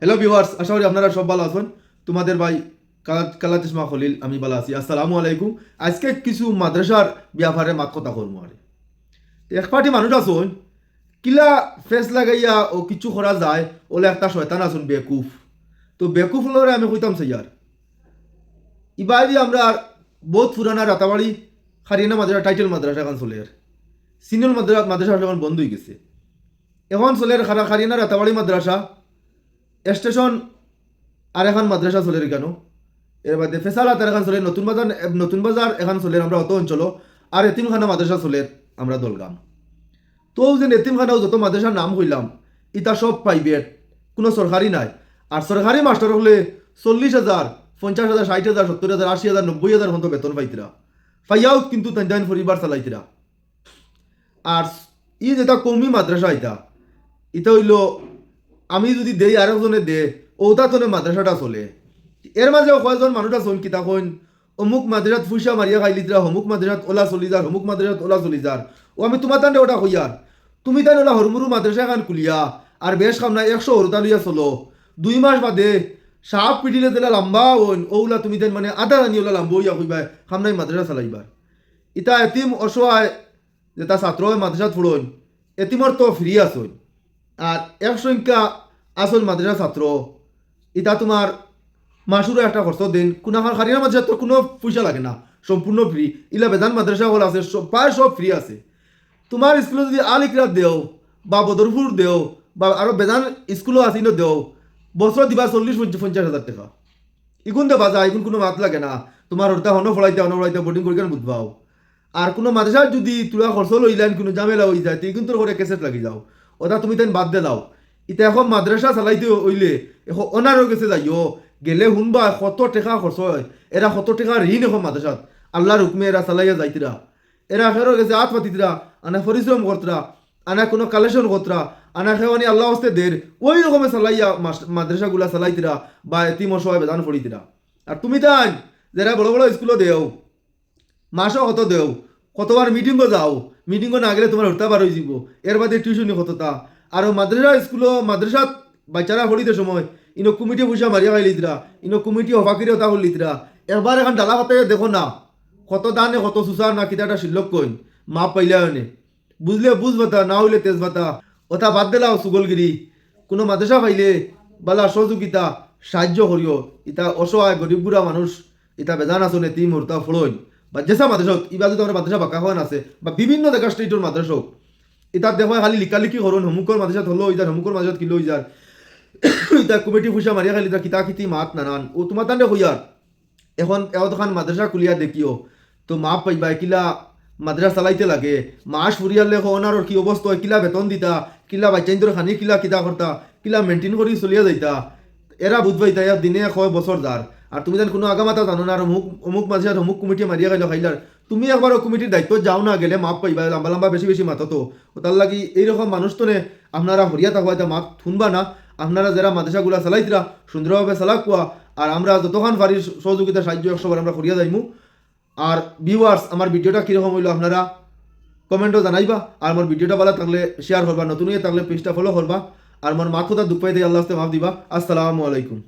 Hello viewers, আশা করি আপনারা সব ভালো আছেন। তোমাদের ভাই কালা চশমা খলিল আমি ভালো আছি। আসসালামু আলাইকুম। আজকে কিছু মাদ্রাসার ব্যাপারে মাত কথা করবো আর এক পার্টি মানুষ আছেন কিলা ফেস লাগাইয়া ও কিছু করা যায় ওলে একটা শয়তান আছেন বেকুফ। তো বেকুফ লরে আমি কইতাম সাইয়ার ইবাদি আমরা বহুত পুরানা রাতাবাড়ি হারিয়ানা মাদ্রাসা টাইটেল মাদ্রাসা এখন চলে সিনিয়র মাদ্রাসা এখন বন্ধ হয়ে গেছে। এখন চলে হারিয়ানা রাতাবাড়ি মাদ্রাসা স্টেশন আর এখন মাদ্রাসা চলে কেন এর বাদে ফেসালাত আর এখন চলে নতুন বাজার এখন চলে আমরা অত অঞ্চল আর এতিমখানা মাদ্রাসা চলে আমরা দলগাম। তো যে এতিমখানাও যত মাদ্রাসার নাম হইলাম ইটা সব প্রাইভেট, কোনো সরকারি নাই। আর সরকারি মাস্টার হলে 40,000, 50,000, 60,000, 70,000, 80,000, 90,000 মতো বেতন পাইতিরা পাইয়াও কিন্তু তাই পরিবার চালাইতিরা। আর ই যেটা কৌমি মাদ্রাসা ইটা ইটা হইল আমি যদি দেই আরেকজনে দে ওটা তোনে মাদ্রাসাটা চলে। এর মাঝে কয়েকজন মানুষ আছেন কিতা কইন অমুক মাদ্রাসাত ফুসা মারিয়া খাই লিতরা, অমুক মাদ্রাসাত ওলা চলি যার, অমুক মাদ্রাসাত ওলা চলি যার। ও আমি তোমার তান্ডে ওটা কইয়ার তুমি তাই ওলা হরমুরু মাদ্রাসা খান খুলিয়া আর বেশ খাম না 100 হরতা লইয়া চলো। 2 মাস বাদে সাপ পিটিলে দিলা লম্বা হইন ওলা তুমি তাই মানে আধা জানি ওলা লম্বা হইয়া কইবা খামনাই মাদ্রাসা চালাইবার। ইতা এতিম অসহায় যেটা ছাত্র মাদ্রাসাত ফুড়ন এতিমর তো ফ্রি আসন। আর এক সংখ্যা আসল মাদ্রাসা ছাত্র এটা তোমার মাসুরও একটা খরচ দিন কোনো আমার হারিয়ানা মাদ্রাসা তো কোনো পয়সা লাগে না, সম্পূর্ণ ফ্রি। ইলা বেদান মাদ্রাসা হল আছে প্রায় সব ফ্রি আছে। তোমার স্কুলে যদি আল ইকরাত দেও বা বদরপুর দেও বা আরো বেদান স্কুলও আছে দেও বছর দিবা 40-50,000 টাকা। ইগুন দেবা যায়, ইগুন কোনো মাত লাগে না। তোমার ওটা হনো ফলাইতে বোর্ডিং করে কেন বুঝবাও। আর কোনো মাদ্রাসা যদি তোরা খরচ লইলেন কোনো ঝামেলা হয়ে যায় তুই কিন্তু করে কেসেট লাগি যাও ওটা তুমি তাই বাদ দে দাও। ইটা এখন মাদ্রাসা চালাইতে হইলে এখন অনারও গেছে যাইও গেলে শুনবা কত টাকা খরচ হয়। এরা কত টাকা ঋণ এখন মাদ্রাসাত আল্লাহর হুকমে এরা চালাইয়া যাইতিরা। এরা ফেরো গেছে হাত পাতিতরা আনা পরিশ্রম করতরা আনা কোনো কালেকশন করতরা আনা খেওয়ানি আল্লাহ হস্তে দের ওই রকমে চালাইয়া মাদ্রাসাগুলা চালাইতিরা বা এতিম অসহায় বেদান পড়িতিরা। আর তুমি তাই যারা বড় বড় স্কুলও দেও মাসও কত দেও কতবার মিটিংও যাও, মিটিংও না গেলে তোমার হত্যা বার হয়ে যাব। এর বাদে টিউশনি কতটা আর মাদ্রাসা স্কুলও মাদ্রাসাত বাচ্চারা পড়িতে সময় ইনো কমিটি পয়সা মারিয়া খাই লিতরা, ইনো কমিটি হফাকিরি হতা হল লিতরা। এবার এখন ডালা পাতে দেখো না কত দানে কত সুসার না কিতাটা শিল্লক কইন মাপ পাইলে হয়নে বুঝলে বুঝ ভাতা না হইলে তেজ ভাতা ওটা বাদ দিলাও সুগলগিরি। কোনো মাদ্রাসা পাইলে বালা সহযোগিতা সাহায্য করিও। ইটা অসহায় গরিব বুড়া মানুষ ইটা বেজান আসনে তিম হরতা ফলইন বা যেসা মাদ্রাসা হোক ইবা যদি আমরা মাদ্রাসা বাঁকা হওয়ান আছে বা বিভিন্ন জায়গা স্টেটের মাদ্রাসা হোক ইতার দেখো খালি লিখালিখি করুন হমুকর মাদ্রাসাত হলো ইজার হমুকর মাদ্রাসাত কিলো ইজার ইতা কমিটি পয়সা মারিয়া খালি ইতা কিতা কিতি মাত নানান ও তোমার তান্ডে হইয়ার এখন এতখান মাদ্রাসা খুলিয়া দেখিও তো মাপ পাইবা কিলা মাদ্রাসা চালাইতে লাগে মাস ফুরিয়ালে ওনার কি অবস্থা হয় কিলা বেতন দিতা কিলা বাচ্চাইন্দর খানি কিলা কিতা করতা কিলা মেনটেন করি চলিয়া যাইতা এরা বুঝবা ইতা দিনে কয় বছর যার। আর তুমি যেন কোনো আগামাতা জানো না আর অমুক মাঝে অমুক কমিটি মারিয়া গেল খাইলার তুমি একবার ও কমিটির দায়িত্ব যাও না গেলে মাপ পাইবা লম্বা লম্বা বেশি বেশি মাথা তো তার লাগি এইরকম মানুষ তো নে আপনারা হরিয়া থাকবা এটা মাপ শুনবা না। আপনারা যারা মাদ্রাসাগুলা চালাইতরা সুন্দরভাবে চালাক কোয়া আর আমরা যতক্ষণ পারি সহযোগিতা সাহায্য 100বার আমরা করিয়া যাইমু। আর ভিউয়ার্স আমার ভিডিওটা কীরকম হইলো আপনারা কমেন্টও জানাইবা আর আমার ভিডিওটা ভালো থাকলে শেয়ার করবা, নতুন হয়ে থাকলে পেজটা ফলো করবা আর আমার মাথা দুঃখ পাইতে আল্লাহ মাফ দিবা। আসসালামু আলাইকুম।